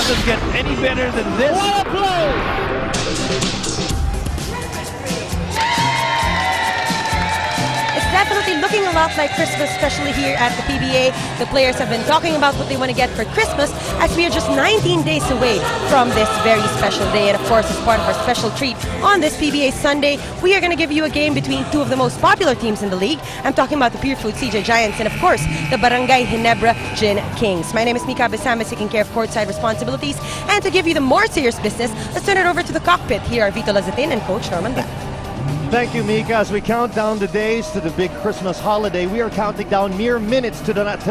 doesn't get any better than this. What a blow! It's definitely looking a lot like Christmas, especially here at the PBA. The players have been talking about what they want to get for Christmas, as we are just 19 days away from this very special day. And of course, as part of our special treat on this PBA Sunday, we are going to give you a game between two of the most popular teams in the league. I'm talking about the Purefoods CJ Giants and of course, the Barangay Ginebra Gin Kings. My name is Mika Besama, taking care of courtside responsibilities. And to give you the more serious business, let's turn it over to the cockpit. Here are Vito Lazatin and Coach Norman Black. Thank you, Mika. As we count down the days to the big Christmas holiday, we are counting down mere minutes to tonight's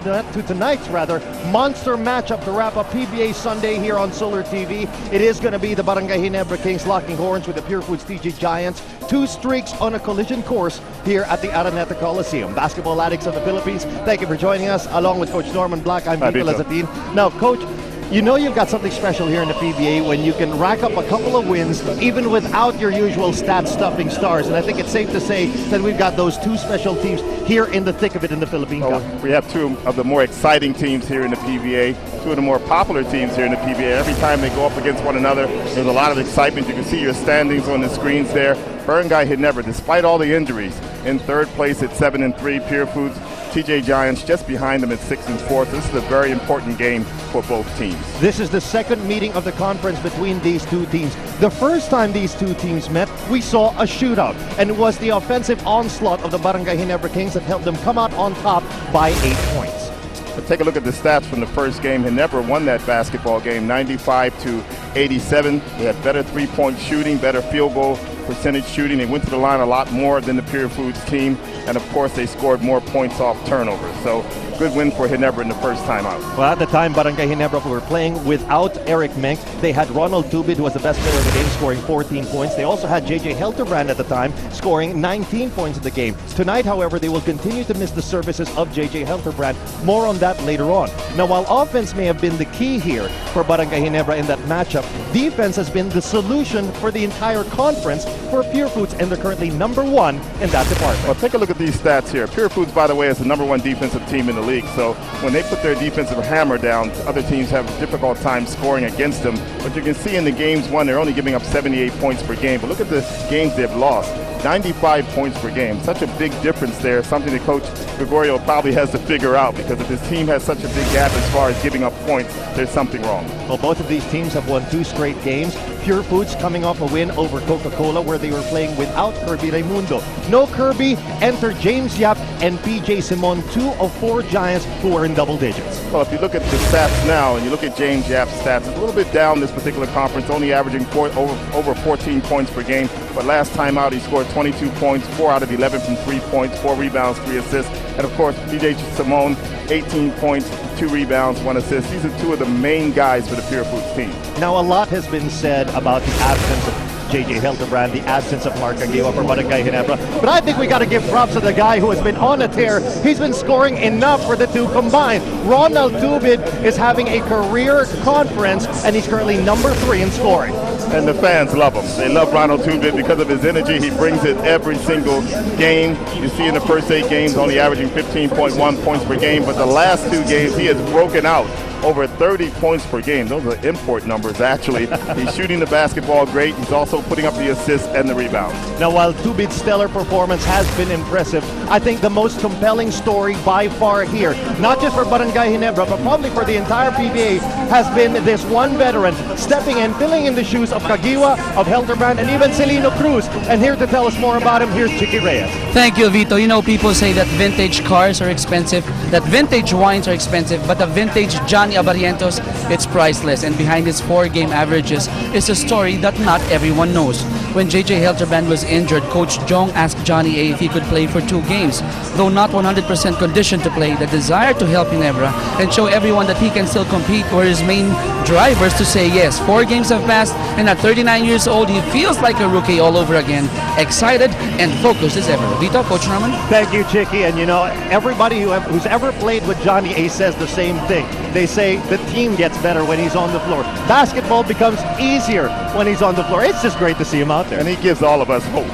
monster matchup to wrap up PBA Sunday here on Solar TV. It is going to be the Barangay Ginebra Kings locking horns with the Purefoods TJ Giants. Two streaks on a collision course here at the Araneta Coliseum. Basketball addicts of the Philippines, thank you for joining us. Along with Coach Norman Black, I'm Vito Lazatin. Now, Coach, you know you've got something special here in the PBA when you can rack up a couple of wins even without your usual stat-stuffing stars. And I think it's safe to say that we've got those two special teams here in the thick of it in the Philippine Cup. We have two of the more exciting teams here in the PBA, two of the more popular teams here in the PBA. Every time they go up against one another, there's a lot of excitement. You can see your standings on the screens there. Barangay Ginebra, despite all the injuries, in third place at 7-3. Purefoods TJ Giants just behind them at 6-4. So this is a very important game for both teams. This is the second meeting of the conference between these two teams. The first time these two teams met, we saw a shootout, and it was the offensive onslaught of the Barangay Ginebra Kings that helped them come out on top by 8 points. But take a look at the stats from the first game. Ginebra won that basketball game 95-87. They had better three-point shooting, better field goal percentage shooting. They went to the line a lot more than the Purefoods team, and of course they scored more points off turnovers. So good win for Ginebra in the first time out. Well, at the time, Barangay Ginebra were playing without Eric Menk. They had Ronald Tubid, who was the best player of the game, scoring 14 points. They also had JJ Helterbrand at the time, scoring 19 points in the game. Tonight, however, they will continue to miss the services of JJ Helterbrand. More on that later on. Now, while offense may have been the key here for Barangay Ginebra in that matchup, defense has been the solution for the entire conference for Purefoods, and they're currently number one in that department. Well, take a look at these stats here. Purefoods, by the way, is the number one defensive team in the league. So when they put their defensive hammer down, other teams have a difficult time scoring against them. But you can see in the games won, they're only giving up 78 points per game. But look at the games they've lost. 95 points per game. Such a big difference there. Something that Coach Gregorio probably has to figure out, because if his team has such a big gap as far as giving up points, there's something wrong. Well, both of these teams have won 2 straight games. Purefoods coming off a win over Coca-Cola, where they were playing without Kirby Raimundo. No Kirby, enter James Yap and PJ Simon, 2 of 4 Giants who are in double digits. Well, if you look at the stats now and you look at James Yap's stats, it's a little bit down this particular conference, only averaging over 14 points per game. But last time out, he scored 22 points, 4 out of 11 from 3 points, 4 rebounds, 3 assists. And of course, PJ Simon, 18 points, 2 rebounds, 1 assist. These are 2 of the main guys for the Purefoods team. Now, a lot has been said about the absence of JJ Helterbrand, the absence of Mark Aguiwa for Barangay Ginebra. But I think we got to give props to the guy who has been on a tear. He's been scoring enough for the two combined. Ronald Tubid is having a career conference, and he's currently number 3 in scoring. And the fans love him. They love Ronald Tubid because of his energy. He brings it every single game. You see in the first 8 games only averaging 15.1 points per game, but the last 2 games he has broken out over 30 points per game. Those are import numbers, actually. He's shooting the basketball great. He's also putting up the assists and the rebounds. Now, while Tubid's stellar performance has been impressive, I think the most compelling story by far here, not just for Barangay Ginebra, but probably for the entire PBA, has been this one veteran stepping in, filling in the shoes of Kagiwa, of Helterbrand, and even Celino Cruz. And here to tell us more about him, here's Chicky Reyes. Thank you, Vito. You know, people say that vintage cars are expensive, that vintage wines are expensive, but a vintage Johnny Abarientos, it's priceless. And behind his 4-game averages is a story that not everyone knows. When JJ Helterbrand was injured, Coach Jong asked Johnny A if he could play for 2 games. Though not 100% conditioned to play, the desire to help Ginebra and show everyone that he can still compete were his main drivers to say yes. 4 games have passed, and at 39 years old, he feels like a rookie all over again, excited and focused as ever. dito, Coach Norman. Thank you, Chicky. And you know, everybody who's ever played with Johnny Ace says the same thing. They say the team gets better when he's on the floor. Basketball becomes easier when he's on the floor. It's just great to see him out there. And he gives all of us hope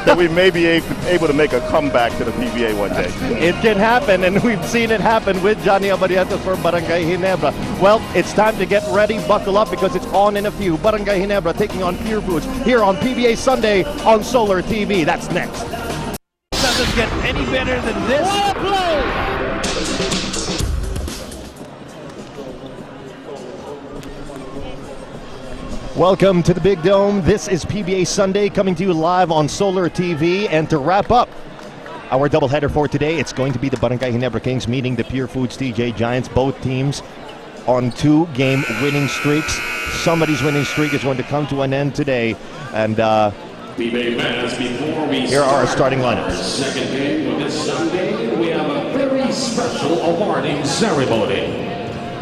that we may be able to make a comeback to the PBA one day. It can happen, and we've seen it happen with Johnny Abarientos for Barangay Ginebra. Well, it's time to get ready, buckle up, because it's on in a few. Barangay Ginebra taking on Purefoods here on PBA Sunday on Solar TV. That's next. Doesn't get any better than this. Welcome to the Big Dome. This is PBA Sunday coming to you live on Solar TV. And to wrap up our doubleheader for today, it's going to be the Barangay Ginebra Kings meeting the Purefoods TJ Giants. Both teams on 2-game winning streaks. Somebody's winning streak is going to come to an end today. And here are our starting lineups. Second game of this Sunday, we have a very special awarding ceremony.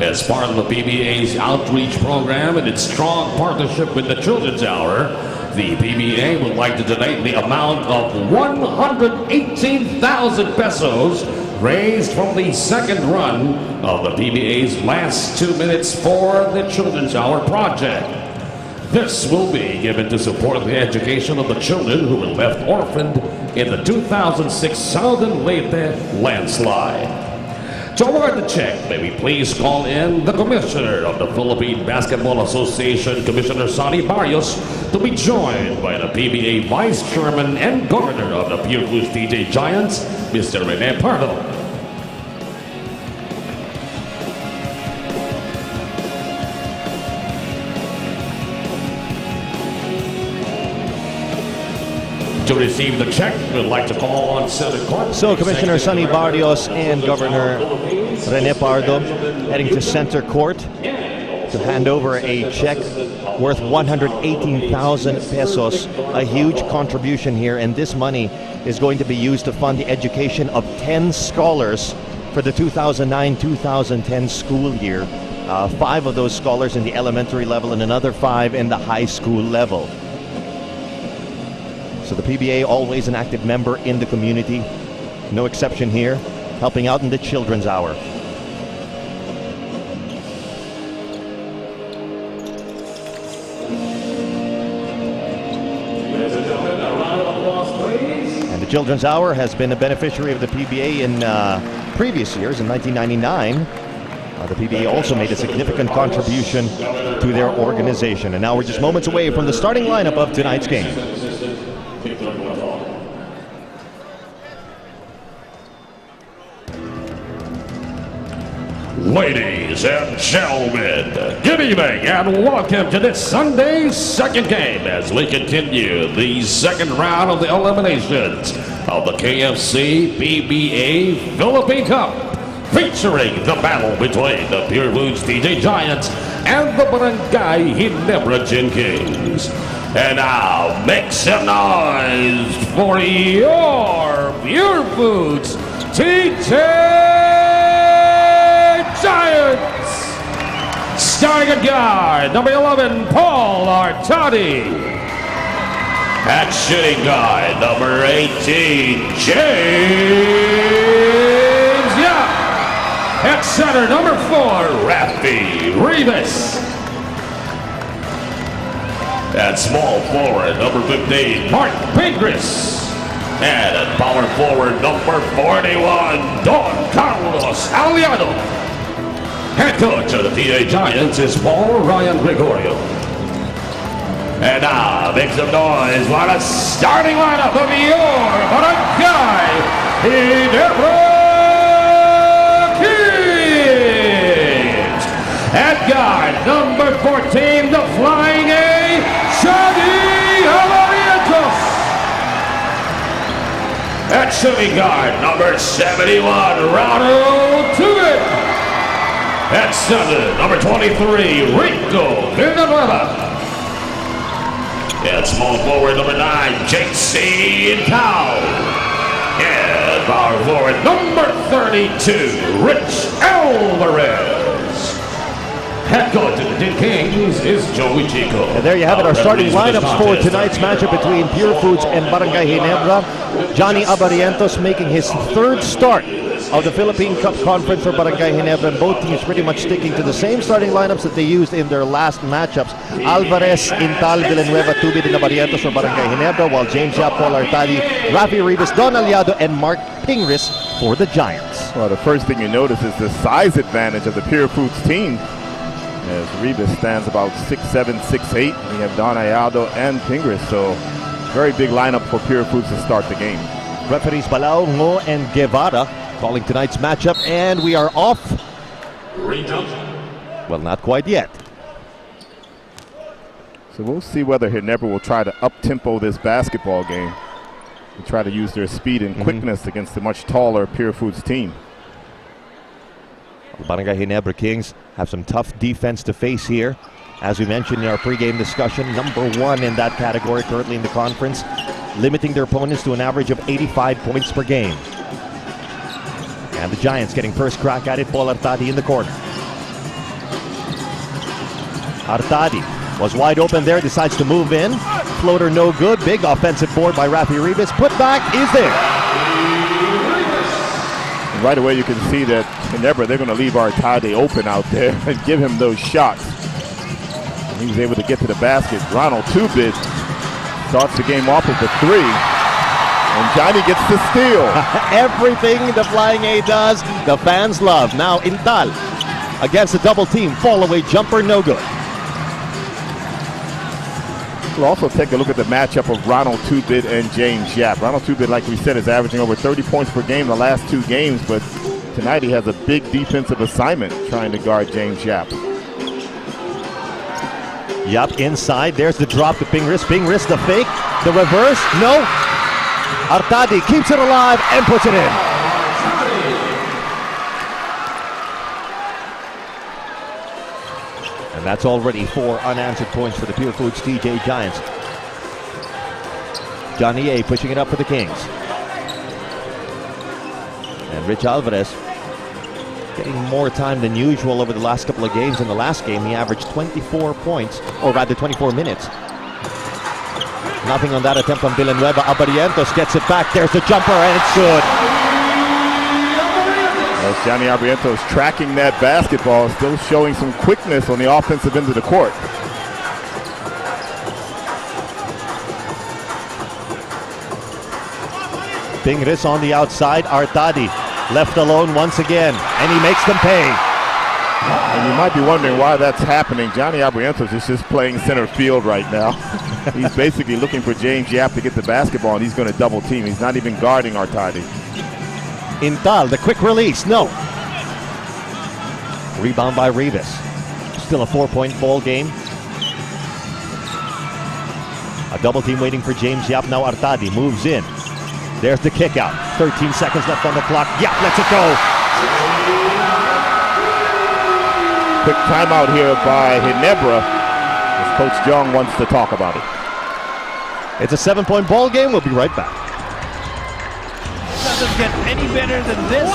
As part of the PBA's outreach program and its strong partnership with the Children's Hour, the PBA would like to donate the amount of 118,000 pesos raised from the second run of the PBA's last 2 minutes for the Children's Hour project. This will be given to support the education of the children who were left orphaned in the 2006 Southern Leyte landslide. To award the check, may we please call in the Commissioner of the Philippine Basketball Association, Commissioner Sonny Barrios, to be joined by the PBA Vice Chairman and Governor of the Purefoods TJ Giants, Mr. Rene Pardo. To receive the check, we'd like to call on Senate Court. So Commissioner Sonny Barrios and Governor Rene Pardo heading to Center Court to hand over a check worth 118,000 pesos, a huge contribution here, and this money is going to be used to fund the education of 10 scholars for the 2009-2010 school year. 5 of those scholars in the elementary level and another 5 in the high school level. So the PBA, always an active member in the community, no exception here, helping out in the Children's Hour. And the Children's Hour has been a beneficiary of the PBA in previous years. In 1999, the PBA also made a significant contribution to their organization. And now we're just moments away from the starting lineup of tonight's game. Ladies and gentlemen, good evening and welcome to this Sunday's second game as we continue the second round of the eliminations of the KFC PBA Philippine Cup, featuring the battle between the Purefoods TJ Giants and the Barangay Ginebra Gin Kings. And now, make some noise for your Purefoods TJ Giants! Starting at guard, number 11, Paul Artadi. At shooting guard, number 18, James Young. At center, number 4, Rafi Rivas. At small forward, number 15, Mark Pingris. And at power forward, number 41, Don Carlos Aliano. Head coach of the TJ Giants is Paul Ryan Gregorio. And now, make some noise for the starting lineup of your Barangay Ginebra Kings. At guard, number 14, the Flying A, Johnny Abarientos. At shooting guard, number 71, Ronald Tubin. At center, number 23, Rico Villanueva. At small forward, number 9, J.C. Tao. And power forward, number 32, Rich Alvarez. Head coach of the Gin Kings is Joey Chico. And there you have it, our starting lineups for tonight's matchup between Purefoods and Barangay Ginebra. Johnny Abarientos making his third start of the Philippine Cup Conference for Barangay Ginebra, and both teams pretty much sticking to the same starting lineups that they used in their last matchups. Alvarez, Intal, Villanueva, Tubid, and Abarientos for Barangay Ginebra, while James Yap, Paul Artadi, Rafi Ribas, Don Aliado, and Mark Pingris for the Giants. Well, the first thing you notice is the size advantage of the Purefoods team, as Ribas stands about 6'7", 6'8". We have Don Aliado and Pingris, so very big lineup for Purefoods to start the game. Referees Balao, Ngo, and Guevara calling tonight's matchup, and we are off. Well, not quite yet. So we'll see whether Ginebra will try to up-tempo this basketball game and try to use their speed and quickness against the much taller Purefoods team. The Barangay Ginebra Kings have some tough defense to face here. As we mentioned in our pregame discussion, #1 in that category currently in the conference, limiting their opponents to an average of 85 points per game. And the Giants getting first crack at it. Paul Artadi in the corner. Artadi was wide open there, decides to move in. Floater no good. Big offensive board by Rafi Ribas. Put back is there. And right away you can see that Ginebra, they're going to leave Artadi open out there and give him those shots. And he was able to get to the basket. Ronald Tubid starts the game off with the 3. And Johnny gets the steal. Everything the Flying A does, the fans love. Now Intal against the double team. Fall away jumper, no good. We'll also take a look at the matchup of Ronald Tubid and James Yap. Ronald Tubid, like we said, is averaging over 30 points per game the last 2 games, but tonight he has a big defensive assignment trying to guard James Yap. Yap inside. There's the drop to Pingris. Pingris the fake. The reverse. No. Artadi keeps it alive and puts it in. And that's already 4 unanswered points for the Purefoods TJ Giants. Johnny A pushing it up for the Kings. And Rich Alvarez getting more time than usual over the last couple of games. In the last game, he averaged 24 points, or rather 24 minutes. Nothing on that attempt from Villanueva. Abarientos gets it back. There's the jumper, and it's good. As Johnny Abarientos tracking that basketball, still showing some quickness on the offensive end of the court. Pingris on the outside. Artadi left alone once again, and he makes them pay. And you might be wondering why that's happening. Johnny Abarientos is just playing center field right now. He's basically looking for James Yap to get the basketball, and he's going to double team. He's not even guarding Artadi. Intal, the quick release, no. Rebound by Ribas. Still a 4-point ball game. A double team waiting for James Yap. Now Artadi moves in. There's the kick out. 13 seconds left on the clock. Yap lets it go. Quick timeout here by Ginebra, as Coach Jung wants to talk about it. It's a 7-point ball game. We'll be right back. Doesn't get any better than this.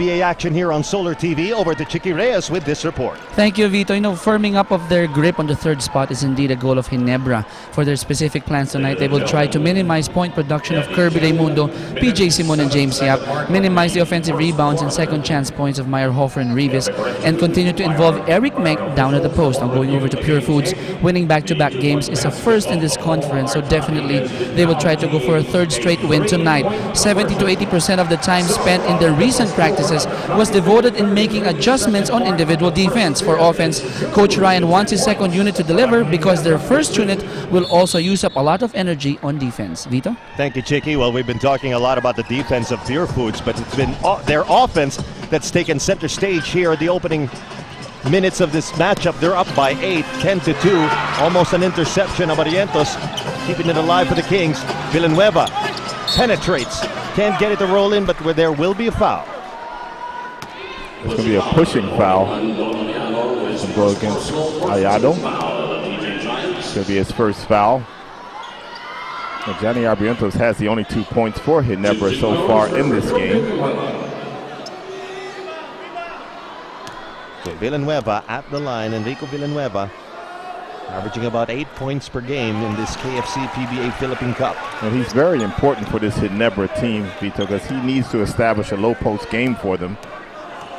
NBA action here on Solar TV. Over to Chicky Reyes with this report. Thank you, Vito. Firming up of their grip on the third spot is indeed a goal of Ginebra. For their specific plans tonight, they will try to minimize point production of Kirby Raimundo, PJ Simon, and James Yap, minimize the offensive rebounds and second chance points of Meyerhofer and Ribas, and continue to involve Eric Mek down at the post. Now going over to Purefoods, winning back-to-back games is a first in this conference, so definitely they will try to go for a third straight win tonight. 70 to 80% of the time spent in their recent practices was devoted in making adjustments on individual defense. For offense, Coach Ryan wants his second unit to deliver because their first unit will also use up a lot of energy on defense. Vito? Thank you, Chicky. Well, we've been talking a lot about the defense of Purefoods, but it's been their offense that's taken center stage here at the opening minutes of this matchup. They're up by 8, 10-2. Almost an interception. Abarientos keeping it alive for the Kings. Villanueva penetrates. Can't get it to roll in, but there will be a foul. It's going to be a pushing foul. It's going to go against Ayado. It's going to be his first foul. And Johnny Abarientos has the only 2 points for Ginebra so far in this game. So Villanueva at the line. Enrico Villanueva averaging about 8 points per game in this KFC PBA Philippine Cup. And he's very important for this Ginebra team, Vito, because he needs to establish a low post game for them.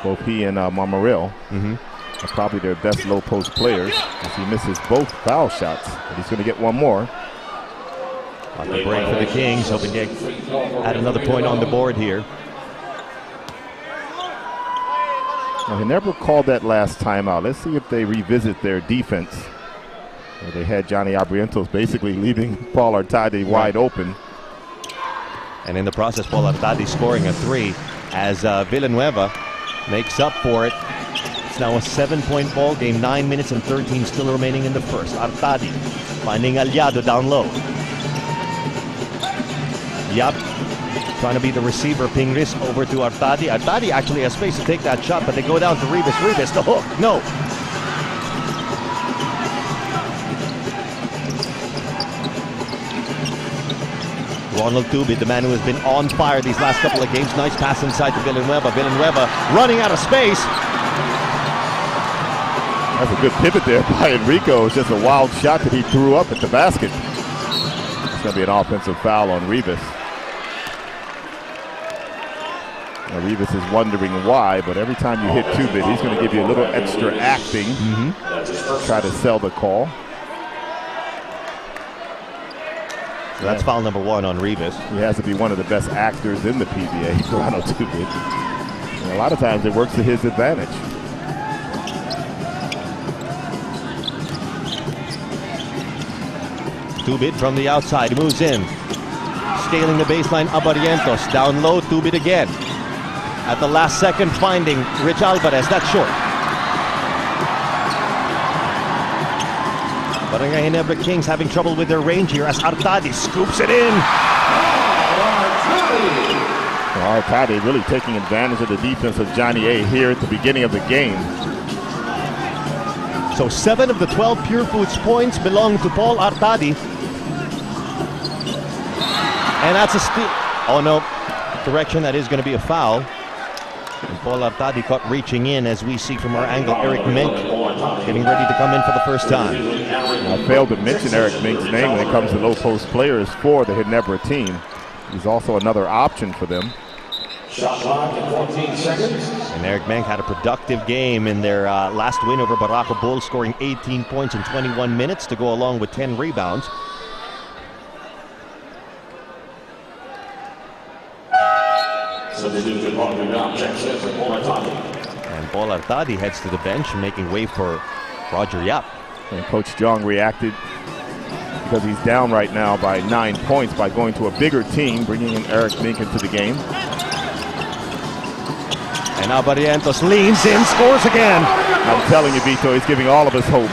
Both he and Mamaril are probably their best low post players, as he misses both foul shots. But he's going to get one more. On the break for the Kings, hoping to add another point on the board here. Now, Ginebra called that last timeout. Let's see if they revisit their defense. They had Johnny Abrientos basically leaving Paul Artadi wide open. And in the process, Paul Artadi scoring a 3 as Villanueva makes up for it. It's now a 7-point ball game, 9 minutes and 13 still remaining in the first. Artadi finding Aliado down low. Yap trying to be the receiver. Pingris over to Artadi. Artadi actually has space to take that shot, but they go down to Rivas. Rivas, the hook. No. Ronald Tubid, the man who has been on fire these last couple of games. Nice pass inside to Villanueva. Villanueva running out of space. That's a good pivot there by Enrico. It's just a wild shot that he threw up at the basket. It's going to be an offensive foul on Rivas. Now, Rivas is wondering why, but every time you hit Tubid, he's going to give you a little extra acting. Try to sell the call. So that's foul number 1 on Rivas. He has to be one of the best actors in the PBA, Ronald Tubid. And a lot of times it works to his advantage. Tubid from the outside, moves in. Scaling the baseline, Abarientos. Down low, Tubid again. At the last second, finding Rich Alvarez. That's short. Barangay Ginebra Kings having trouble with their range here as Artadi scoops it in. Well, Artadi really taking advantage of the defense of Johnny A here at the beginning of the game. So 7 of the 12 Purefoods points belong to Paul Artadi. And that's a steal. Oh no, correction, that is going to be a foul. And Paul Artadi caught reaching in, as we see from our angle. Eric Mink getting ready to come in for the first time. I failed to mention Eric Mink's name when it comes to low post players for the Ginebra team. He's also another option for them. Shot clock in 14 seconds. And Eric Mink had a productive game in their last win over Barako Bulls, scoring 18 points in 21 minutes to go along with 10 rebounds. And Paul Artadi heads to the bench, making way for Roger Yap. And Coach Jong reacted because he's down right now by 9 points by going to a bigger team, bringing in Eric Mink into the game. And Abarientos leans in, scores again. I'm telling you, Vito, he's giving all of us hope.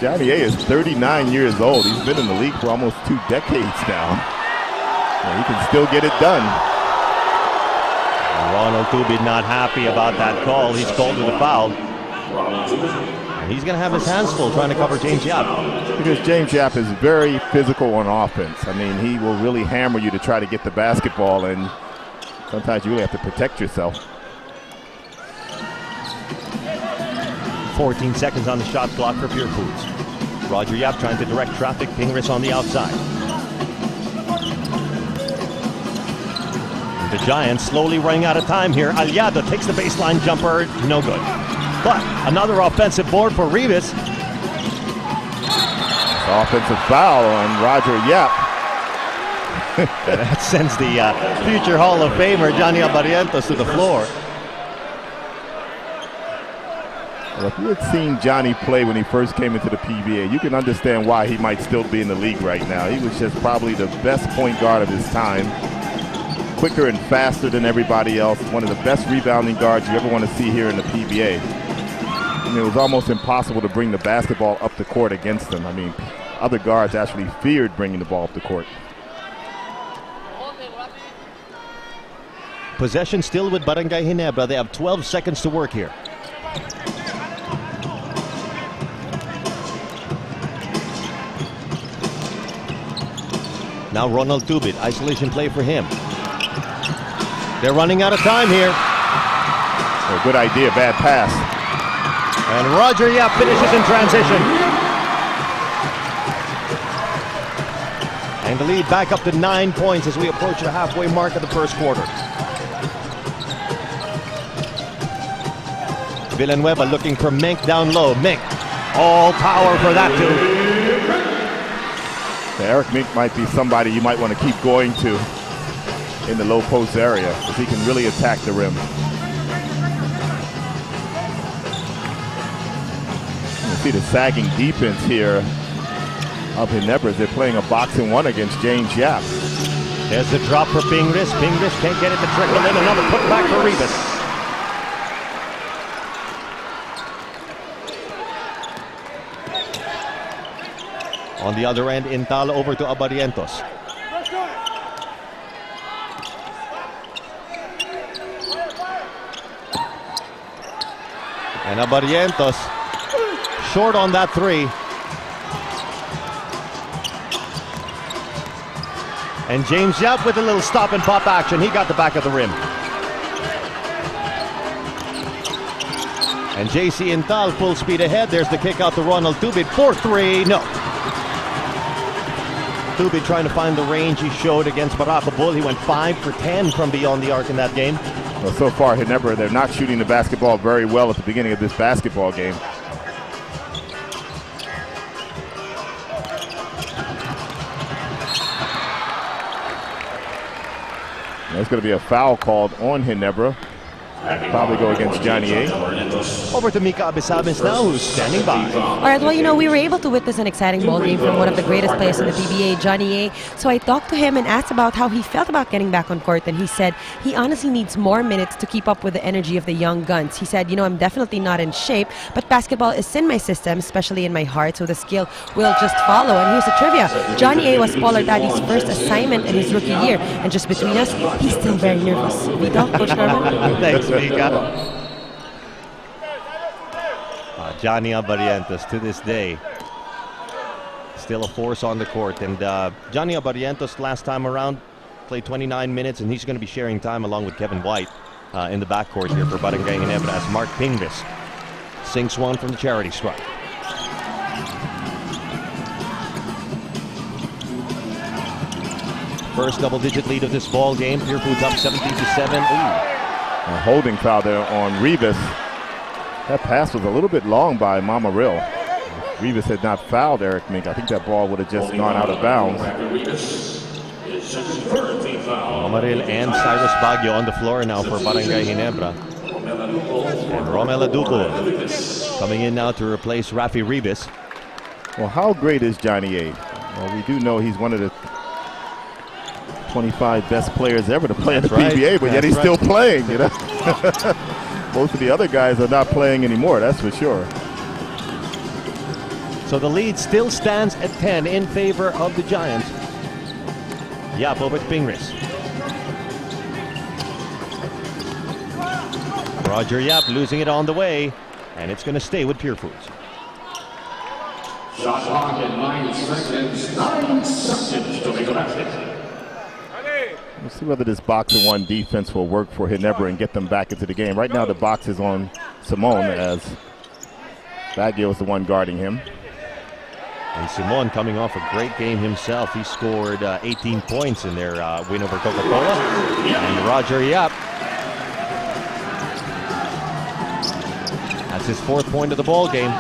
Johnny A is 39 years old. He's been in the league for almost 2 decades now. And he can still get it done. And Ronald Tubid not happy about that call. He's called with a foul. And he's going to have his hands full trying to cover James Yap. Because James Yap is very physical on offense. I mean, he will really hammer you to try to get the basketball, and sometimes you really have to protect yourself. 14 seconds on the shot clock for Purefoods. Roger Yap trying to direct traffic. Pingris on the outside. And the Giants slowly running out of time here. Aliado takes the baseline jumper. No good. But another offensive board for Rivas. Offensive foul on Roger Yap. That sends the future Hall of Famer Johnny Abarientos to the floor. Well, if you had seen Johnny play when he first came into the PBA, you can understand why he might still be in the league right now. He was just probably the best point guard of his time. Quicker and faster than everybody else. One of the best rebounding guards you ever want to see here in the PBA. And it was almost impossible to bring the basketball up the court against him. I mean, other guards actually feared bringing the ball up the court. Possession still with Barangay Ginebra. They have 12 seconds to work here. Now Ronald Tubid, isolation play for him. They're running out of time here. A good idea, bad pass. And Roger Yap finishes in transition. And the lead back up to 9 points as we approach the halfway mark of the first quarter. Villanueva looking for Menk down low. Menk, all power for that too. Eric Mink might be somebody you might want to keep going to in the low post area because he can really attack the rim. You see the sagging defense here of Ginebra. They're playing a boxing one against James Yap. There's the drop for Pingris. Pingris can't get it to trickle in. Another putback for Rivas. On the other end, Intal over to Abarientos. And Abarientos short on that three. And James Yap with a little stop and pop action. He got the back of the rim. And JC Intal full speed ahead. There's the kick out to Ronald Tubid. 4-3, no. Tubid trying to find the range he showed against Baraka Bull. He went 5 for 10 from beyond the arc in that game. Well, so far, Ginebra, they're not shooting the basketball very well at the beginning of this basketball game. There's going to be a foul called on Ginebra. Probably go against Johnny A. Over to Mika Abisabes now, who's standing by. All right, well, you know, we were able to witness an exciting ball game from one of the greatest players in the PBA, Johnny A. So I talked to him and asked about how he felt about getting back on court, and he said he honestly needs more minutes to keep up with the energy of the young guns. He said, you know, I'm definitely not in shape, but basketball is in my system, especially in my heart, so the skill will just follow. And here's the trivia. Johnny A was Paul Artadi's first assignment in his rookie year, and just between us, he's still very nervous. Vito, Coach Norman? Thanks, Mika. Johnny Abarientos to this day still a force on the court, and Johnny Abarientos last time around played 29 minutes, and he's going to be sharing time along with Kevin White in the backcourt here for Barangay Ginebra as Mark Pingvis sinks one from the charity stripe. First double-digit lead of this ball game. Purefoods up 17-7. A holding foul there on Rivas. That pass was a little bit long by Mamaril. If Rivas had not fouled Eric Mink, I think that ball would have just gone out of bounds. Mamaril and Cyrus Baguio on the floor now for Barangay Ginebra. And Romel Aduco coming in now to replace Rafi Rivas. Well, how great is Johnny A? Well, we do know he's one of the 25 best players ever to play in the PBA, but yet he's still playing, you know. Most of the other guys are not playing anymore, that's for sure. So the lead still stands at 10 in favor of the Giants. Yap over to Pingris. Roger Yap losing it on the way, and it's going to stay with Purefoods. Shot clock at 9 seconds. 9 seconds to make a basket. We'll see whether this boxing one defense will work for Ginebra and get them back into the game. Right now the box is on Simone as Baguio is the one guarding him. And Simone coming off a great game himself. He scored 18 points in their win over Coca-Cola. And Roger Yap. That's his 4th point of the ball game.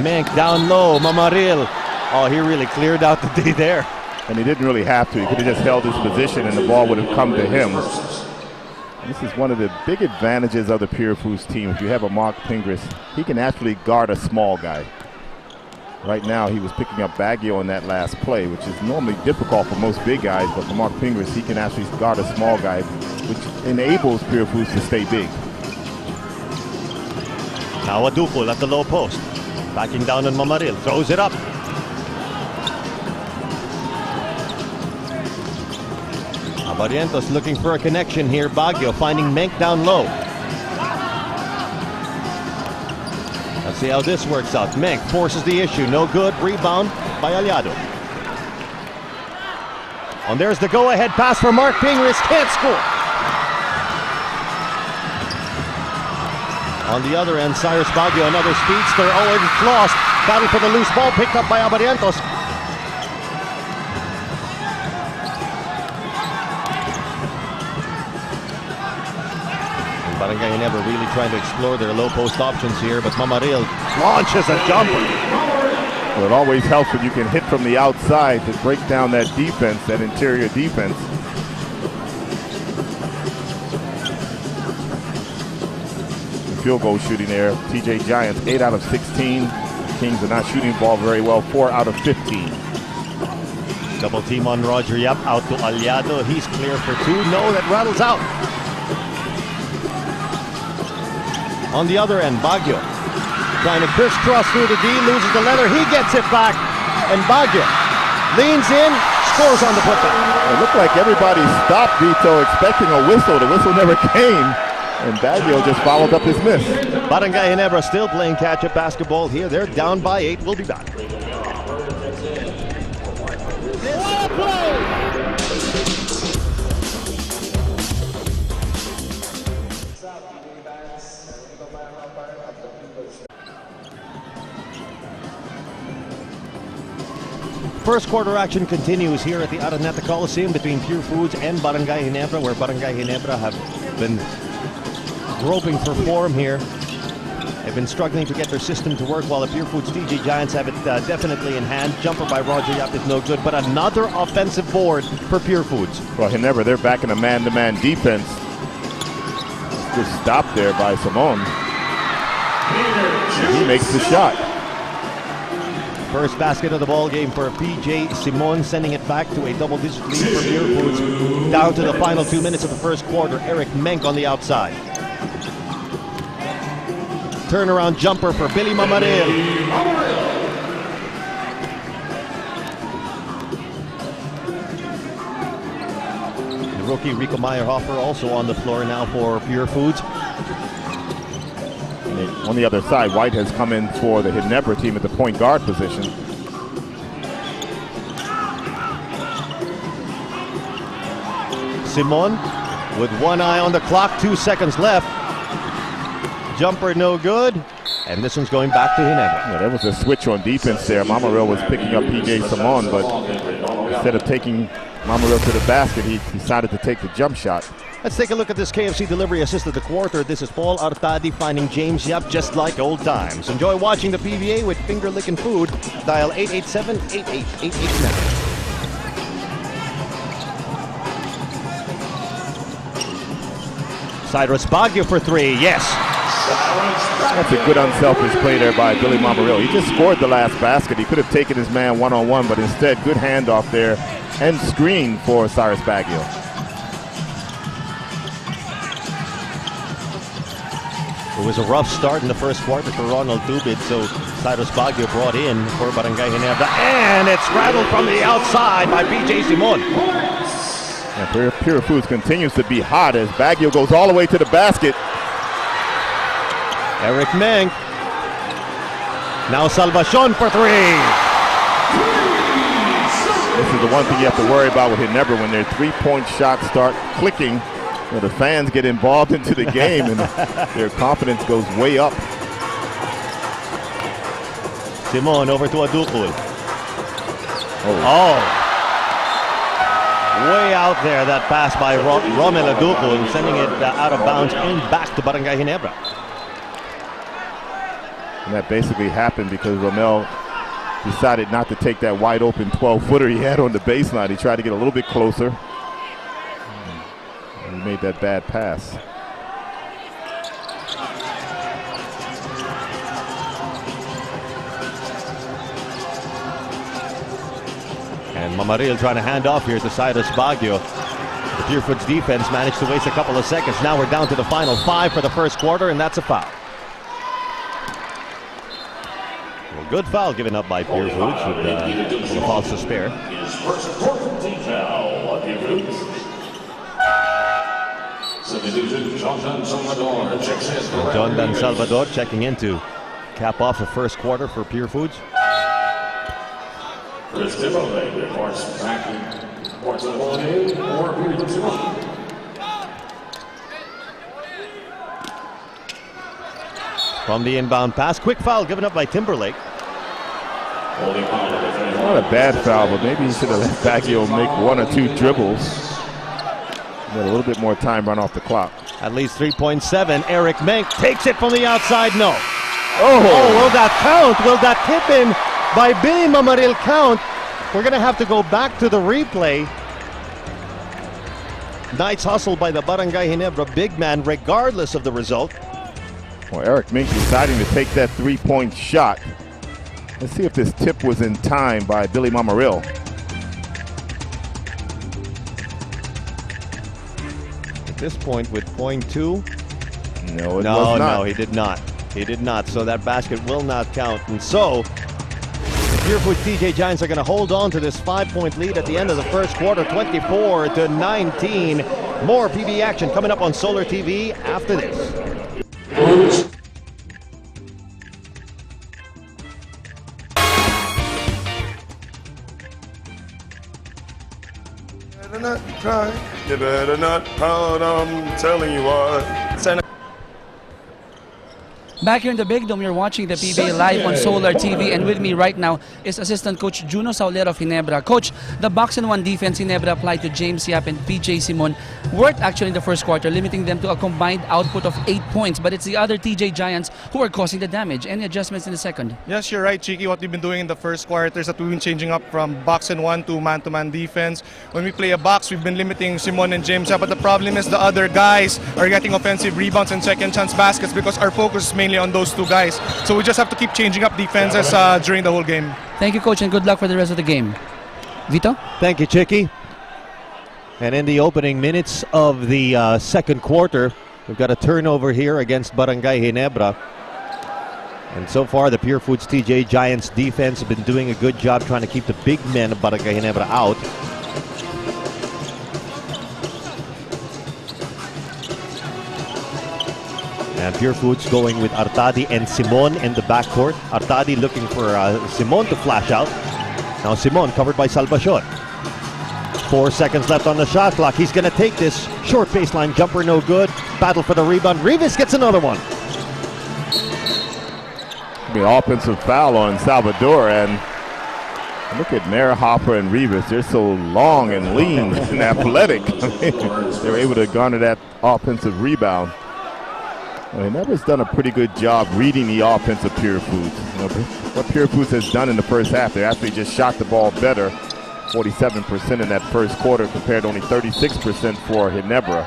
Menk down low, Mamaril. Oh, he really cleared out the day there. And he didn't really have to. He could have just held his position and the ball would have come to him. This is one of the big advantages of the Purefoods team. If you have a Mark Pingris, he can actually guard a small guy. Right now, he was picking up Baguio in that last play, which is normally difficult for most big guys, but for Mark Pingris, he can actually guard a small guy, which enables Purefoods to stay big. Now Adupul at the low post. Backing down on Mamaril, throws it up. Abarientos looking for a connection here. Baguio finding Menk down low. Let's see how this works out. Menk forces the issue. No good. Rebound by Aliado. And there's the go-ahead pass for Mark Pingris. Can't score. On the other end, Cyrus Baguio, another speedster. Oh, it's lost. Battle for the loose ball, picked up by Abarientos. Barangay Ginebra really trying to explore their low post options here, but Mamaril launches a jumper. Well, it always helps when you can hit from the outside to break down that defense, that interior defense. Field goal shooting there. TJ Giants 8 out of 16. Kings are not shooting the ball very well. 4 out of 15. Double team on Roger Yap, out to Aliado. He's clear for 2. No, that rattles out. On the other end, Baguio trying to crisscross through the D, loses the leather. He gets it back, and Baguio leans in, scores on the putback. It looked like everybody stopped Vito expecting a whistle. The whistle never came, and Baguio just followed up his miss. Barangay Ginebra still playing catch-up basketball here. They're down by 8. We'll be back. First quarter action continues here at the Araneta Coliseum between Purefoods and Barangay Ginebra, where Barangay Ginebra have been groping for form here. They've been struggling to get their system to work, while the Purefoods TJ Giants have it definitely in hand. Jumper by Roger Yap is no good, but another offensive board for Purefoods. Well, Ginebra, they're back in a man-to-man defense. Good stop there by Simon. He makes the shot. First basket of the ball game for PJ Simon, sending it back to a double-digit lead for Purefoods. Down to the final 2 minutes of the first quarter. Eric Menk on the outside. Turnaround jumper for Billy Mamaril. The rookie Rico Meyerhofer also on the floor now for Purefoods. On the other side, White has come in for the Ginebra team at the point guard position. Simon with one eye on the clock, 2 seconds left. Jumper no good, and this one's going back to Ginebra. Yeah, there was a switch on defense there. Mamaril was picking up PJ Simon, but instead of taking Mamaril to the basket, he decided to take the jump shot. Let's take a look at this KFC delivery assist of the quarter. This is Paul Artadi finding James Yap just like old times. Enjoy watching the PBA with finger licking food. Dial 887-8888 now. Cyrus Baguio for 3, yes. That's a good unselfish play there by Billy Mamaril. He just scored the last basket. He could have taken his man one-on-one, but instead, good handoff there and screen for Cyrus Baguio. It was a rough start in the first quarter for Ronald Tubid, so Cyrus Baguio brought in for Barangay Ginebra, and it's rattled from the outside by PJ Simon. And Purefoods continues to be hot as Baguio goes all the way to the basket. Eric Menk. Now Salvacion for 3. This is the one thing you have to worry about with Ginebra when their three-point shots start clicking. You know, the fans get involved into the game and their confidence goes way up. Simon over to Adukul. Oh. Way out there, that pass by Romel Adukul, sending it out of bounds and back to Barangay Ginebra. And that basically happened because Romel decided not to take that wide open 12-footer he had on the baseline. He tried to get a little bit closer. And he made that bad pass. And Mamaril trying to hand off here to Cyrus Baguio. The Purefoods defense managed to waste a couple of seconds. Now we're down to the final 5 for the first quarter, and that's a foul. Well, good foul given up by Purefoods with the false to spare. John Dan Salvador checking in to cap off the first quarter for Purefoods. from the inbound pass. Quick foul given up by Timberlake. Not a bad foul, but maybe he should have let Baggio make 1 or 2 dribbles. Let a little bit more time run off the clock. At least 3.7. Eric Menk takes it from the outside. No. Oh, will that count? Will that tip in by Billy Mamaril count? We're going to have to go back to the replay. Nice hustle by the Barangay Ginebra big man, regardless of the result. Well, Eric Mink deciding to take that 3-point shot. Let's see if this tip was in time by Billy Mamaril. At this point with .2. No, it was not. No, he did not. He did not. So that basket will not count. And so the Purefoods TJ Giants are going to hold on to this 5-point lead at the end of the first quarter, 24-19. More PB action coming up on Solar TV after this. Better not cry. You better not pout. I'm telling you what. Back here in the Big Dome, you're watching the PBA live on Solar TV, and with me right now is assistant coach Juno Saulero of Ginebra. Coach, the box and one defense Ginebra applied to James Yap and PJ Simon worked actually in the first quarter, limiting them to a combined output of 8 points, but it's the other TJ Giants who are causing the damage. Any adjustments in the second? Yes, you're right, Chiki. What we've been doing in the first quarter is that we've been changing up from box and one to man-to-man defense. When we play a box, we've been limiting Simon and James Yap, but the problem is the other guys are getting offensive rebounds and second chance baskets because our focus is mainly on those two guys. So we just have to keep changing up defenses during the whole game. Thank you, Coach, and good luck for the rest of the game. Vito? Thank you, Chicky. And in the opening minutes of the second quarter, we've got a turnover here against Barangay Ginebra. And so far, the Purefoods TJ Giants defense have been doing a good job trying to keep the big men of Barangay Ginebra out. And Purefoods going with Artadi and Simon in the backcourt. Artadi looking for Simon to flash out. Now Simon covered by Salvacion. 4 seconds left on the shot clock. He's going to take this short baseline jumper, no good. Battle for the rebound. Rivas gets another one. The offensive foul on Salvador, and look at Mayor Hopper and Rivas. They're so long and lean and athletic. They're able to garner that offensive rebound. Well, Ginebra's done a pretty good job reading the offense of Purefoods. What Purefoods has done in the first half, they actually just shot the ball better. 47% in that first quarter compared to only 36% for Ginebra.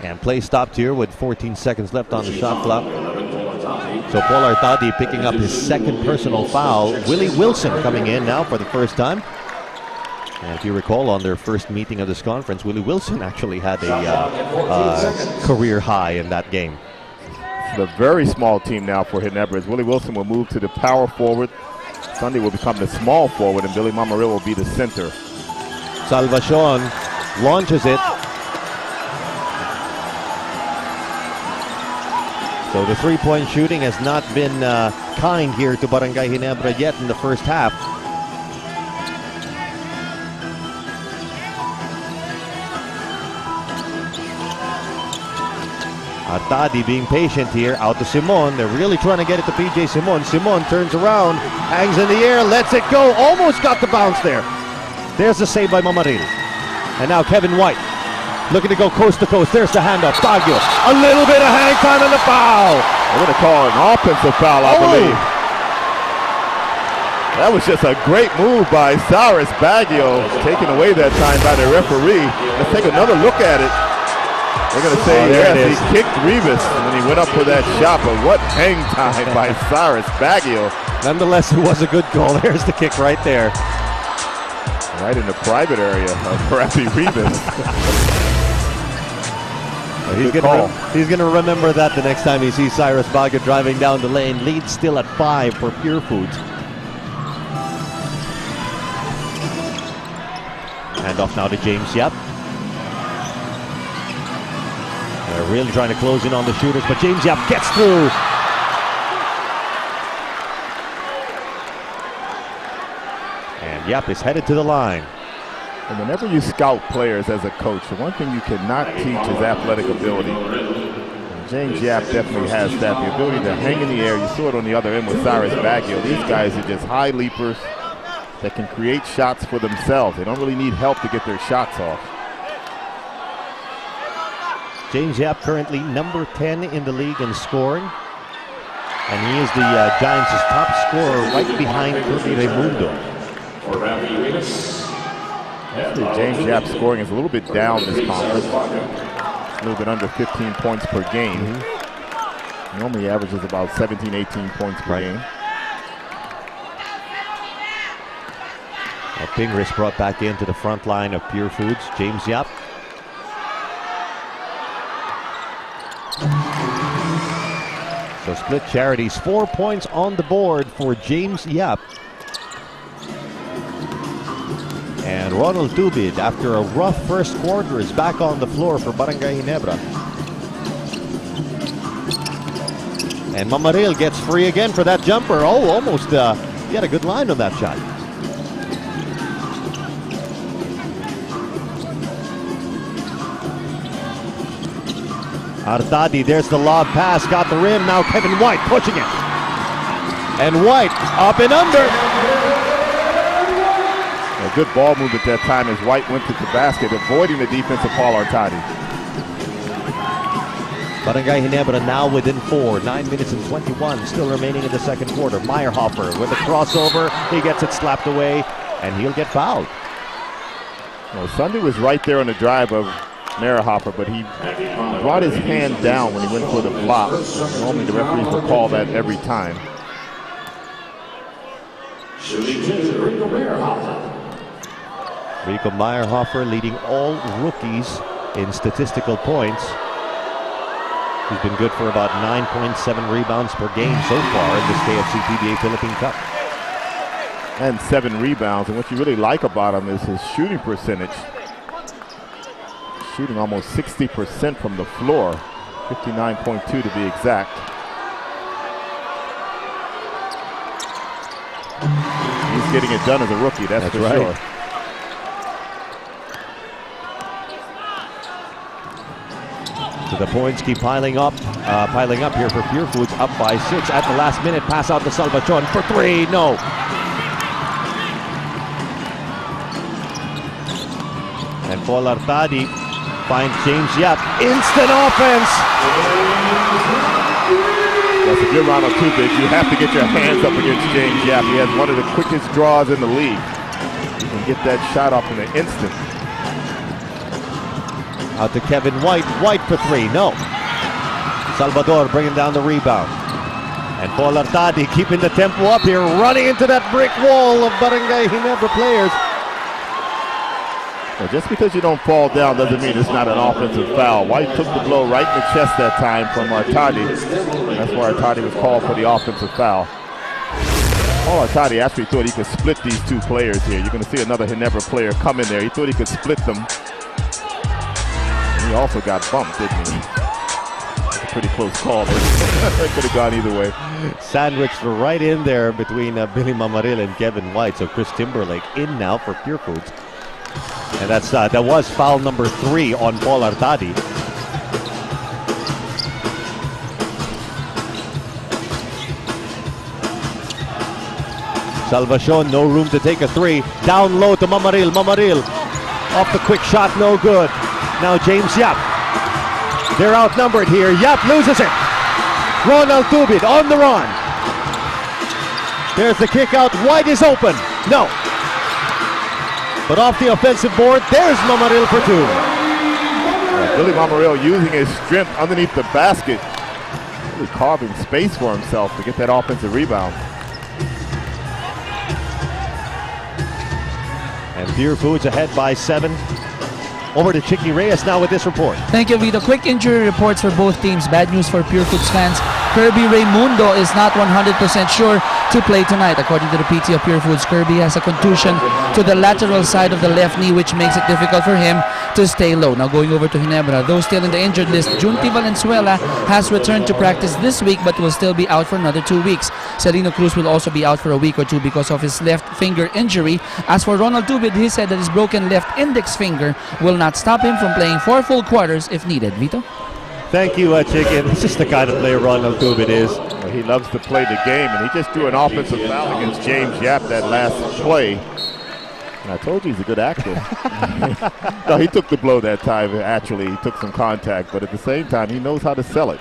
And play stopped here with 14 seconds left on the shot clock. So Paul Artadi picking up his second personal foul. Willie Wilson coming in now for the first time. And if you recall, on their first meeting of this conference, Willie Wilson actually had a career high in that game. It's a very small team now for Ginebra, as Willie Wilson will move to the power forward. Sunday will become the small forward, and Billy Mamaril will be the center. Salvacion launches it. So the three-point shooting has not been kind here to Barangay Ginebra yet in the first half. Artadi being patient here, out to Simon. They're really trying to get it to PJ Simon. Simon turns around, hangs in the air, lets it go. Almost got the bounce there. There's the save by Mamaril. And now Kevin White looking to go coast to coast. There's the handoff. Baguio. A little bit of hang time on the foul. They're going to call an offensive foul, I believe. That was just a great move by Cyrus Baguio, taken away that time by the referee. Let's take another look at it. They're going to say, yes, he kicked Rivas when he went up for that shot, but what hang time by Cyrus Baguio. Nonetheless, it was a good goal. There's the kick right there. Right in the private area of Rafi Rivas. He's going to remember that the next time he sees Cyrus Baguio driving down the lane. Lead still at 5 for Purefoods. Hand off now to James Yap. They're really trying to close in on the shooters, but James Yap gets through. And Yap is headed to the line. And whenever you scout players as a coach, the one thing you cannot teach is athletic ability. And James Yap definitely has that, the ability to hang in the air. You saw it on the other end with Cyrus Baguio. These guys are just high leapers that can create shots for themselves. They don't really need help to get their shots off. James Yap currently number 10 in the league in scoring. And he is the Giants' top scorer right behind Kirby Raimundo. James Yap's scoring is a little bit down this conference. A little bit under 15 points per game. He normally averages about 17, 18 points per game. Pingris brought back into the front line of Purefoods. James Yap. So split charities, 4 points on the board for James Yap. And Ronald Tubid, after a rough first quarter, is back on the floor for Barangay Ginebra. And Mamaril gets free again for that jumper. Oh, almost, he had a good line on that shot. Artadi, there's the lob pass, got the rim, now Kevin White pushing it. And White up and under. A good ball movement that time as White went to the basket, avoiding the defense of Paul Artadi. Barangay Ginebra now within 4, 9 minutes and 21, still remaining in the second quarter. Meyerhofer with a crossover, he gets it slapped away, and he'll get fouled. Well, Sunday was right there on the drive of Meyerhofer, but he brought his hand down when he went for the block. Normally the referees will call that every time. Rico Meyerhofer leading all rookies in statistical points. He's been good for about 9.7 rebounds per game so far in this KFC PBA Philippine Cup. And 7 rebounds, and what you really like about him is his shooting percentage. Shooting almost 60% from the floor, 59.2 to be exact. He's getting it done as a rookie, that's for right. sure. So the points keep piling up here for Purefoods, up by 6 at the last minute. Pass out to Salvachon for 3, no. And Paul Artadi finds James Yap. Instant offense. That's a good round of two, big. You have to get your hands up against James Yap. He has one of the quickest draws in the league. You can get that shot off in an instant. Out to Kevin White. White for 3, no. Salvador bringing down the rebound. And Paul Artadi keeping the tempo up here, running into that brick wall of Barangay Ginebra players. Well, just because you don't fall down doesn't mean it's not an offensive foul. White took the blow right in the chest that time from Artadi. That's why Artadi was called for the offensive foul. Paul Artadi actually thought he could split these two players here. You're going to see another Ginebra player come in there. He thought he could split them. And he also got bumped, didn't he? That's a pretty close call. It could have gone either way. Sandwiched right in there between Billy Mamaril and Kevin White. So Chris Timberlake in now for Purefoods. And that was foul number 3 on Paul Artadi. Salvacion, no room to take a 3. Down low to Mamaril. Mamaril off the quick shot, no good. Now James Yap. They're outnumbered here. Yap loses it. Ronald Tubid on the run. There's the kick out. White is open. No. But off the offensive board, there's Mamaril for 2. Billy Mamaril using his strength underneath the basket, really carving space for himself to get that offensive rebound. And Purefoods ahead by 7. Over to Chicky Reyes now with this report. Thank you, Vito. Quick injury reports for both teams. Bad news for Purefoods fans. Kirby Raimundo is not 100% sure to play tonight. According to the PT of Purefoods, Kirby has a contusion to the lateral side of the left knee, which makes it difficult for him to stay low. Now going over to Ginebra, though still in the injured list, Junti Valenzuela has returned to practice this week but will still be out for another 2 weeks. Celino Cruz will also be out for a week or two because of his left finger injury. As for Ronald Tubid, he said that his broken left index finger will not stop him from playing 4 full quarters if needed. Vito? Thank you, Chicken. This is the kind of player Ronald Tubid is. Well, he loves to play the game, and he just threw an offensive foul against James Yap that last play. And I told you he's a good actor. No, he took the blow that time. Actually, he took some contact, but at the same time, he knows how to sell it.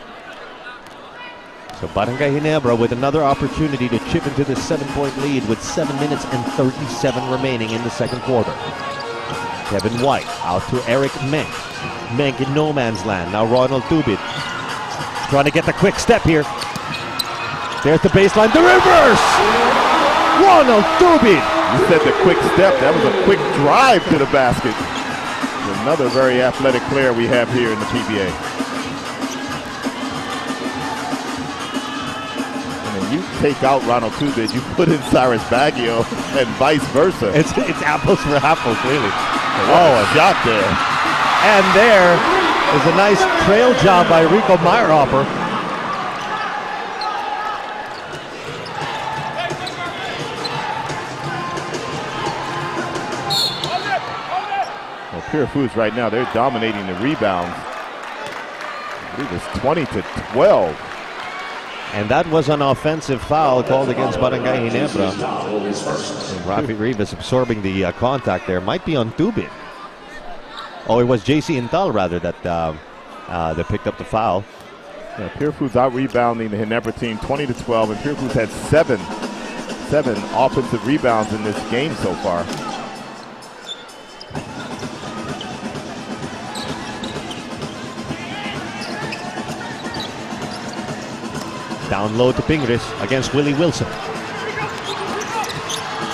So Barangay Ginebra with another opportunity to chip into the 7-point lead with 7 minutes and 37 remaining in the second quarter. Kevin White out to Eric Menk. Menk in no man's land. Now Ronald Tubid trying to get the quick step here. There's the baseline. The reverse! Ronald Tubid! You said the quick step. That was a quick drive to the basket. Another very athletic player we have here in the PBA. And then you take out Ronald Tubid, you put in Cyrus Baggio, and vice versa. It's apples for apples, really. Oh, a shot there. And there is a nice trail job by Rico Meyerhopper. Well, Purefoods right now, they're dominating the rebounds. I believe it's 20-12. And that was an offensive foul called against Barangay Ginebra. And Rafi Rivas absorbing the contact there. Might be on Tubid. Oh, it was JC Intal rather that picked up the foul. Yeah, Purefoods out rebounding the Ginebra team 20-12, and Purefoods had seven offensive rebounds in this game so far. Down low to Pingris against Willie Wilson.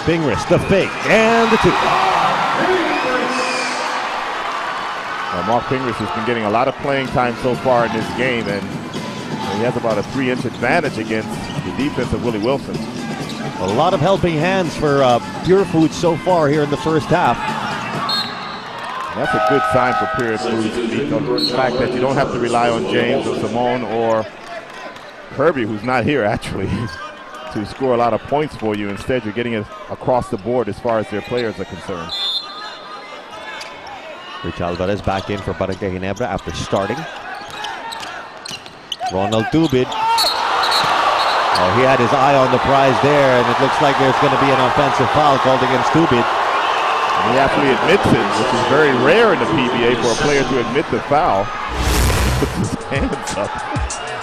Pingris, the fake, and the two. Well, Mark Pingris has been getting a lot of playing time so far in this game, and he has about a 3-inch advantage against the defense of Willie Wilson. A lot of helping hands for Purefoods so far here in the first half. And that's a good sign for Purefoods. The fact that you don't have to rely on James or Simone or Kirby, who's not here actually, to score a lot of points for you. Instead, you're getting it across the board as far as their players are concerned. Rich Alvarez back in for Barangay Ginebra after starting. Ronald Tubid. Oh, he had his eye on the prize there, and it looks like there's going to be an offensive foul called against Tubid. And he actually admits it, which is very rare in the PBA for a player to admit the foul. He puts his hands up.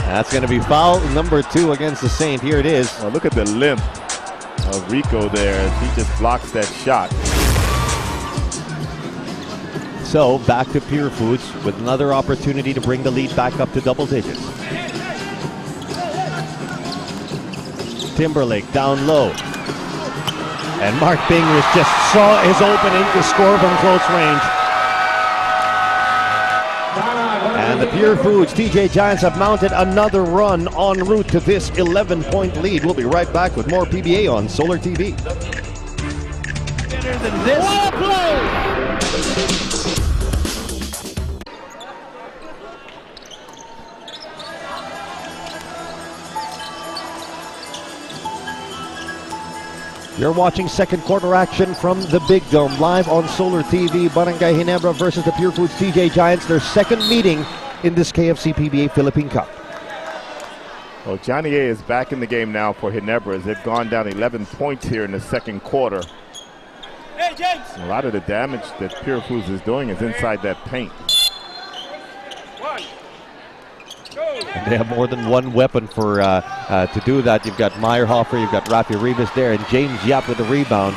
That's going to be foul number 2 against the Saint. Here it is. Oh, look at the limp of Rico there as he just blocks that shot. So back to Purefoods with another opportunity to bring the lead back up to double digits. Timberlake down low. And Mark Pingris just saw his opening to score from close range. And the Purefoods TJ Giants have mounted another run en route to this 11-point lead. We'll be right back with more PBA on Solar TV. Better than this. Well played! You're watching second quarter action from the Big Dome live on Solar TV. Barangay Ginebra versus the Purefoods TJ Giants, their second meeting in this KFC PBA Philippine Cup. Well, Johnny A is back in the game now for Ginebra as they've gone down 11 points here in the second quarter. Hey, James. A lot of the damage that Purefoods is doing is inside that paint. And they have more than one weapon for to do that. You've got Meyerhofer, you've got Rafi Rivas there, and James Yap with the rebound.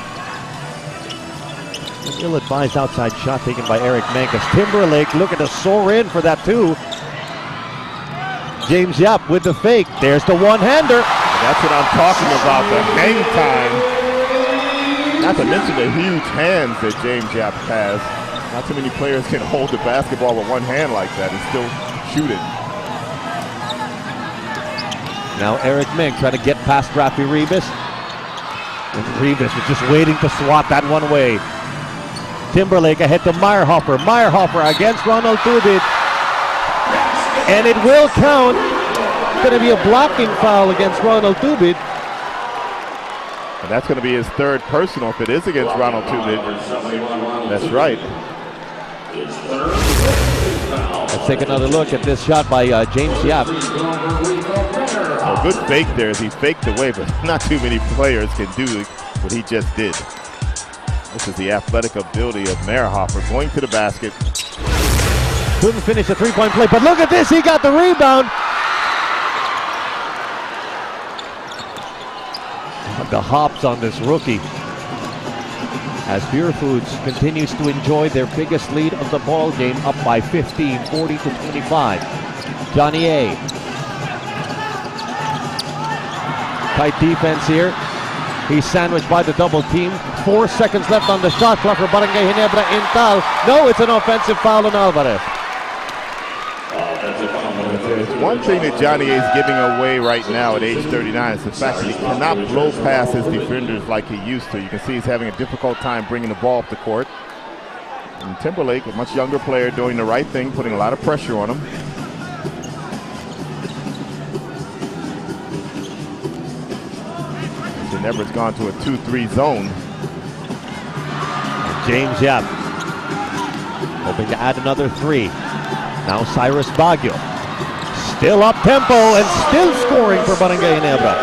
An ill-advised outside shot taken by Eric Mankas. Timberlake looking to soar in for that too. James Yap with the fake. There's the one-hander. That's what I'm talking about, the hang time. Not to mention the huge hands that James Yap has. Not too many players can hold the basketball with one hand like that and still shoot it. Now Eric Ming trying to get past Rafi Ribas. And Ribas was just waiting to swat that one away. Timberlake ahead to Meyerhofer. Meyerhofer against Ronald Tubid. And it will count. It's going to be a blocking foul against Ronald Tubid. And that's going to be his third personal if it is against Ronald Tubid. That's right. Let's take another look at this shot by James Yap. A good fake there as he faked away, but not too many players can do what he just did. This is the athletic ability of Meyerhofer going to the basket. Couldn't finish the three-point play, but look at this, he got the rebound. The hops on this rookie as Purefoods continues to enjoy their biggest lead of the ball game, up by 15, 40-25. Johnny A. Tight defense here. He's sandwiched by the double team. 4 seconds left on the shot clock for Barangay Ginebra. Intal. No, it's an offensive foul on Alvarez. There's one thing that Johnny A is giving away right now at age 39 is the fact that he cannot blow past his defenders like he used to. You can see he's having a difficult time bringing the ball up the court. And Timberlake, a much younger player, doing the right thing, putting a lot of pressure on him. Ginebra's gone to a 2-3 zone. James Yap hoping to add another three. Now Cyrus Baguio. Still up tempo and still scoring for Barangay Ginebra.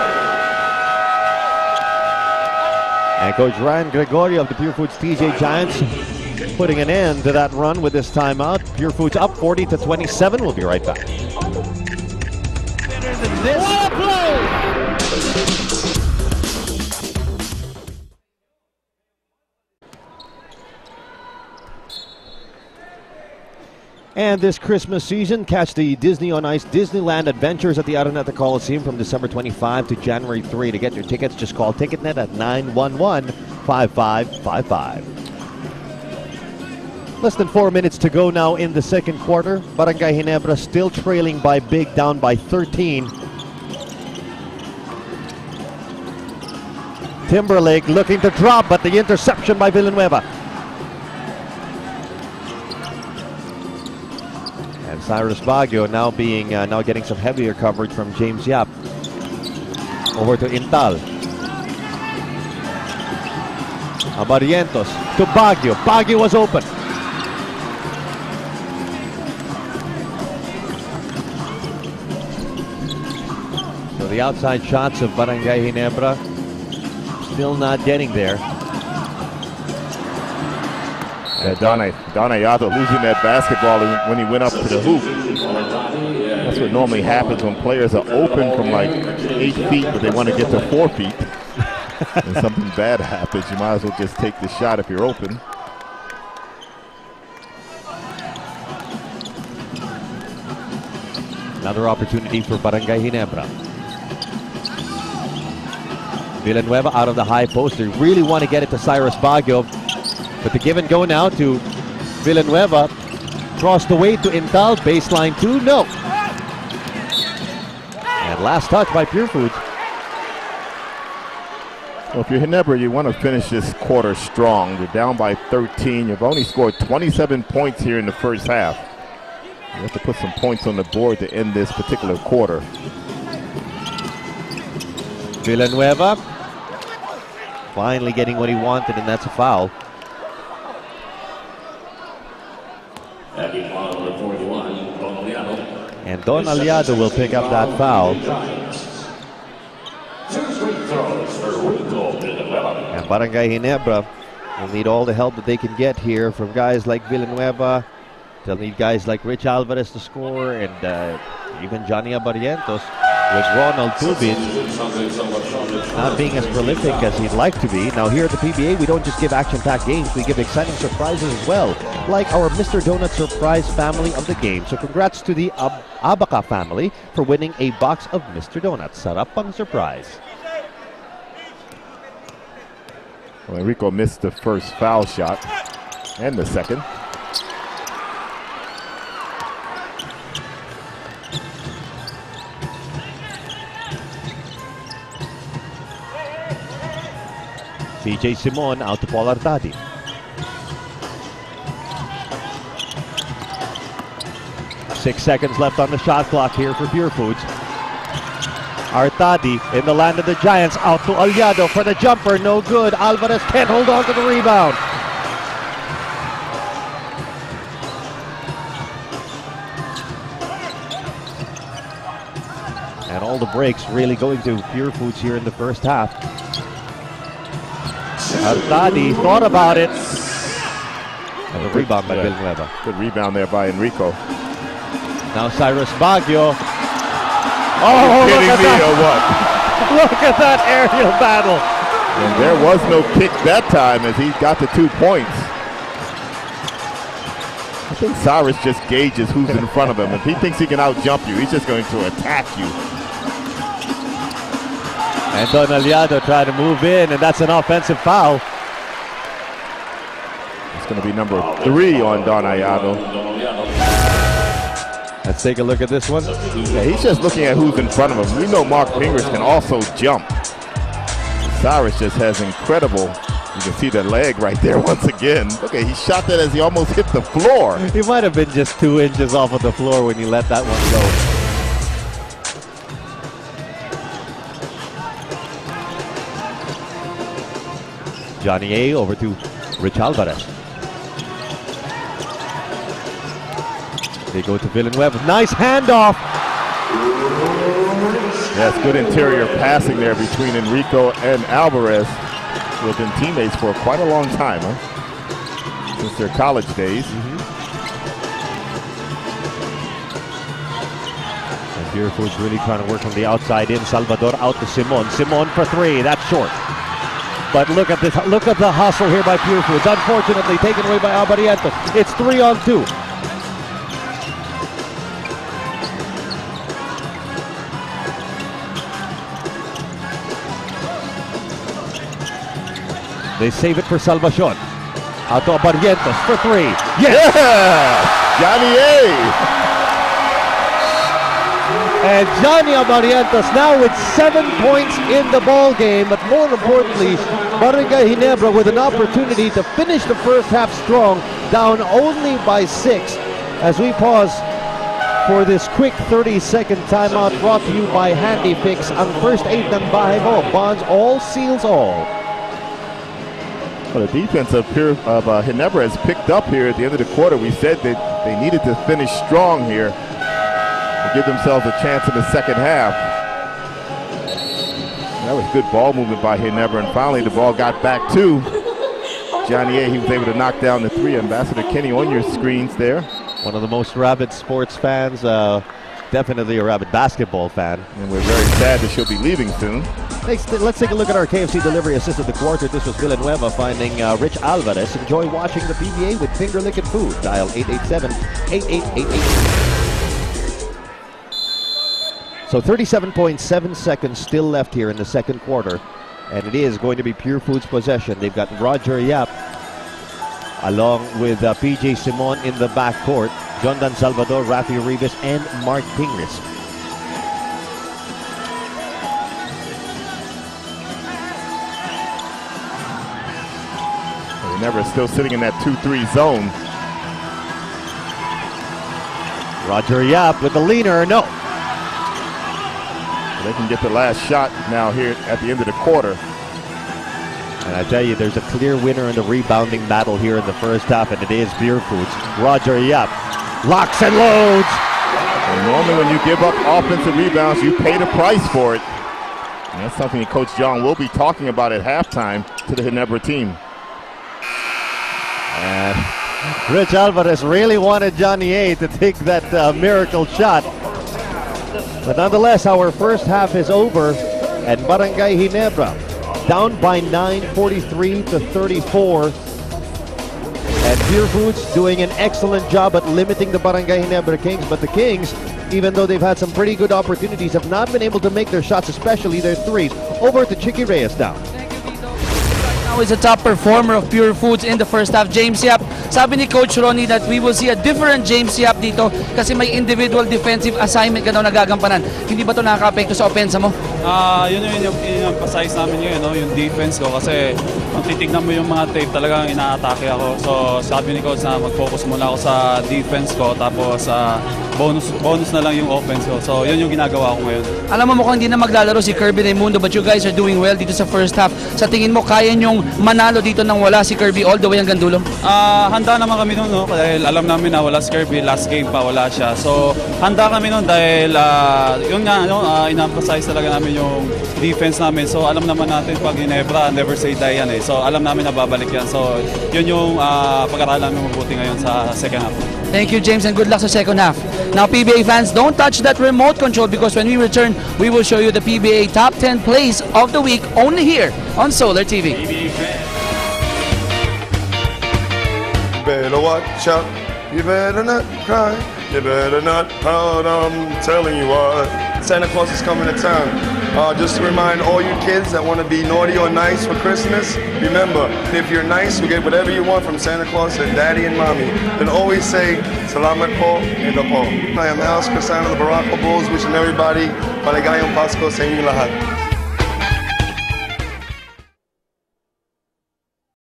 And Coach Ryan Gregorio of the Purefoods TJ Giants putting an end to that run with this timeout. Purefoods up 40-27. We'll be right back. Better than this. What a play! And this Christmas season, catch the Disney on Ice Disneyland Adventures at the Araneta Coliseum from December 25 to January 3. To get your tickets, just call TicketNet at 911-5555. Less than 4 minutes to go now in the second quarter. Barangay Ginebra still trailing by big, down by 13. Timberlake looking to drop, but the interception by Villanueva. And Cyrus Baguio now getting some heavier coverage from James Yap. Over to Intal. Abarientos to Baguio. Baguio was open. So the outside shots of Barangay Ginebra still not getting there. Donayado losing that basketball when he went up to the hoop. That's what normally happens when players are open from like 8 feet, but they want to get to 4 feet. And something bad happens, you might as well just take the shot if you're open. Another opportunity for Barangay Ginebra. Villanueva out of the high post. They really want to get it to Cyrus Baguio. But the give and go now to Villanueva. Crossed away to Intal. Baseline 2. No. And last touch by Purefoods. Well, if you're Ginebra, you want to finish this quarter strong. You're down by 13. You've only scored 27 points here in the first half. You have to put some points on the board to end this particular quarter. Villanueva finally getting what he wanted, and that's a foul. And Don Aliado will pick up that foul. And Barangay Ginebra will need all the help that they can get here from guys like Villanueva. They'll need guys like Rich Alvarez to score, and even Johnny Abarientos, with Ronald Tubid not being as prolific as he'd like to be. Now here at the PBA, we don't just give action-packed games, we give exciting surprises as well, like our Mr. Donut Surprise family of the game. So congrats to the Abaca family for winning a box of Mr. Donuts. Sarap pang surprise. Well, Enrico missed the first foul shot and the second. PJ Simon out to Paul Artadi. Six seconds left on the shot clock here for Purefoods. Artadi in the land of the Giants, out to Aliado for the jumper, no good. Alvarez can't hold on to the rebound. And all the breaks really going to Purefoods here in the first half. Artadi thought about it. And the rebound by Villanueva. Good rebound there by Enrico. Now Cyrus Baguio. Oh, kidding me or what? Look at that aerial battle. And there was no kick that time as he got the 2 points. I think Cyrus just gauges who's in front of him. If he thinks he can out-jump you, he's just going to attack you. And Don Aliado tried to move in, and that's an offensive foul. It's going to be number 3 on Don Aliado. Let's take a look at this one. Yeah, he's just looking at who's in front of him. We know Mark Pingers can also jump. Cyrus just has incredible, you can see the leg right there once again. Look at, he shot that as he almost hit the floor. He might have been just 2 inches off of the floor when he let that one go. Johnny A over to Rich Alvarez. They go to Villanueva. Nice handoff. Yes, good interior passing there between Enrico and Alvarez, who have been teammates for quite a long time, huh? Since their college days. And Purefoods really trying to work from the outside in. Salvador out to Simon. Simon for 3. That's short. But look at this. Look at the hustle here by Purefoods. Unfortunately, taken away by Abarientos. It's 3 on 2. They save it for Salvacion. Out to Abarientos for 3. Yes! Yeah! Johnny A! And Johnny Abarientos now with 7 points in the ball game, but more importantly, Barangay Ginebra with an opportunity to finish the first half strong, down only by 6. As we pause for this quick 30-second timeout brought to you by Handy Fix. Ang first aid ng bahay mo, bonds all, seals all. Well, the defense of Ginebra has picked up here at the end of the quarter. We said that they needed to finish strong here to give themselves a chance in the second half. That was good ball movement by Ginebra, and finally the ball got back to Johnny A. He was able to knock down the 3. Ambassador Kenny on your screens there. One of the most rabid sports fans, definitely a rabid basketball fan. And we're very sad that she'll be leaving soon. Let's take a look at our KFC delivery assist of the quarter. This was Villanueva finding Rich Alvarez. Enjoy watching the PBA with finger licking food. Dial 887-8888. So 37.7 seconds still left here in the second quarter. And it is going to be Purefoods possession. They've got Roger Yap along with PJ Simon in the backcourt. Jondan Salvador, Rafi Rivas, and Mark Pingris. Ginebra still sitting in that 2-3 zone. Roger Yap with the leaner, no. They can get the last shot now here at the end of the quarter. And I tell you, there's a clear winner in the rebounding battle here in the first half, and it is Purefoods. Roger Yap locks and loads. And normally when you give up offensive rebounds, you pay the price for it. And that's something that Coach John will be talking about at halftime to the Ginebra team. And Rich Alvarez really wanted Johnny A to take that miracle shot. But nonetheless, our first half is over, and Barangay Ginebra down by 9, 43-34. And Purefoods doing an excellent job at limiting the Barangay Ginebra Kings. But the Kings, even though they've had some pretty good opportunities, have not been able to make their shots, especially their threes. Over to Chicky Reyes now. Now is the top performer of Purefoods in the first half, James Yap. Sabi ni Coach Ronnie that we will see a different James Yap dito kasi may individual defensive assignment ka daw nagagampanan. Hindi ba ito nakaka-apekto sa opensa mo? Yun yung in-emphasize namin ngayon, no? Yung defense ko kasi kung titignan mo yung mga tape talagang ina-atake ako. So sabi ni coach na mag-focus muna ako sa defense ko tapos bonus na lang yung offense ko. So yun yung ginagawa ko ngayon. Alam mo mukhang hindi na maglalaro si Kirby Raimundo but you guys are doing well dito sa first half. Sa tingin mo, kaya nyong manalo dito nang wala si Kirby all the way hanggang dulo? Handa naman kami noon, no? Dahil alam namin na wala si Kirby, last game pa wala siya. So handa kami noon dahil yun nga, no? In-emphasize talaga namin yung defense namin. So alam naman natin pag Ginebra, never say die yan eh. So alam namin na babalik yan. So yun yung pag-aralan namin mabuti ngayon sa second half. Thank you, James, and good luck sa second half. Now, PBA fans, don't touch that remote control because when we return, we will show you the PBA Top 10 Plays of the Week only here on Solar TV. Better watch out, you better not cry, you better not pout, I'm telling you what. Santa Claus is coming to town. Just to remind all you kids that want to be naughty or nice for Christmas, remember, if you're nice, you get whatever you want from Santa Claus and Daddy and Mommy. Then always say, Salamat po, and po. I am Alex Crisano of the Baraka Bulls, wishing everybody maligayang Pasko sa inyong lahat.